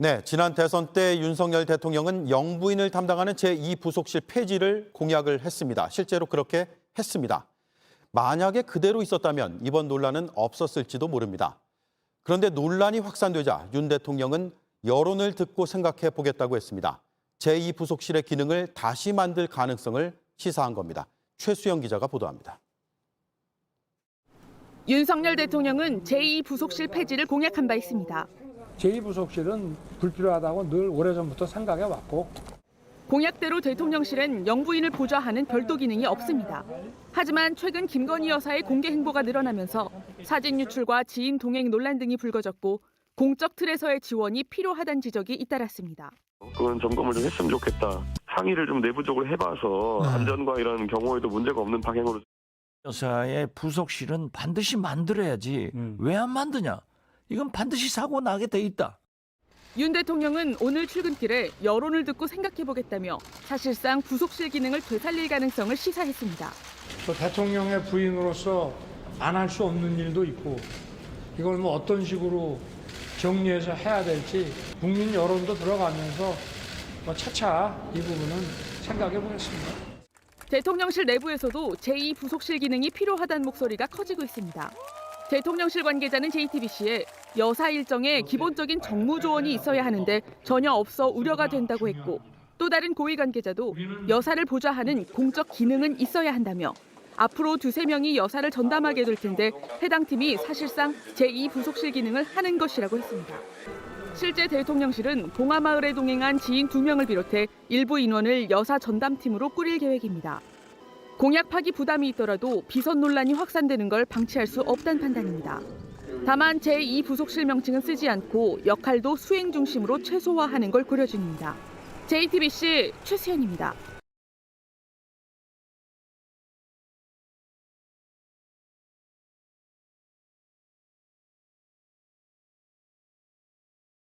네, 지난 대선 때 윤석열 대통령은 영부인을 담당하는 제2부속실 폐지를 공약을 했습니다. 실제로 그렇게 했습니다. 만약에 그대로 있었다면 이번 논란은 없었을지도 모릅니다. 그런데 논란이 확산되자 윤 대통령은 여론을 듣고 생각해 보겠다고 했습니다. 제2부속실의 기능을 다시 만들 가능성을 시사한 겁니다. 최수영 기자가 보도합니다. 윤석열 대통령은 제2부속실 폐지를 공약한 바 있습니다. 제2부속실은 불필요하다고 늘 오래전부터 생각해 왔고 공약대로 대통령실엔 영부인을 보좌하는 별도 기능이 없습니다. 하지만 최근 김건희 여사의 공개 행보가 늘어나면서 사진 유출과 지인 동행 논란 등이 불거졌고 공적 틀에서의 지원이 필요하다는 지적이 잇따랐습니다. 그건 점검을 좀 했으면 좋겠다. 상의를 좀 내부적으로 해봐서 안전과 이런 경우에도 문제가 없는 방향으로. 여사의 부속실은 반드시 만들어야지. 왜 안 만드냐? 이건 반드시 사고 나게 돼 있다. 윤 대통령은 오늘 출근길에 여론을 듣고 생각해보겠다며 사실상 부속실 기능을 되살릴 가능성을 시사했습니다. 또 대통령의 부인으로서 안 할 수 없는 일도 있고 이걸 뭐 어떤 식으로 정리해서 해야 될지 국민 여론도 들어가면서 차차 이 부분은 생각해 보겠습니다. 대통령실 내부에서도 제2부속실 기능이 필요하다는 목소리가 커지고 있습니다. 대통령실 관계자는 JTBC에 여사 일정에 기본적인 정무 조언이 있어야 하는데 전혀 없어 우려가 된다고 했고 또 다른 고위 관계자도 여사를 보좌하는 공적 기능은 있어야 한다며 앞으로 두세 명이 여사를 전담하게 될 텐데 해당 팀이 사실상 제2부속실 기능을 하는 것이라고 했습니다. 실제 대통령실은 봉하마을에 동행한 지인 2명을 비롯해 일부 인원을 여사 전담팀으로 꾸릴 계획입니다. 공약 파기 부담이 있더라도 비선 논란이 확산되는 걸 방치할 수 없다는 판단입니다. 다만 제2부속실 명칭은 쓰지 않고 역할도 수행 중심으로 최소화하는 걸 고려 중입니다. JTBC 최수연입니다.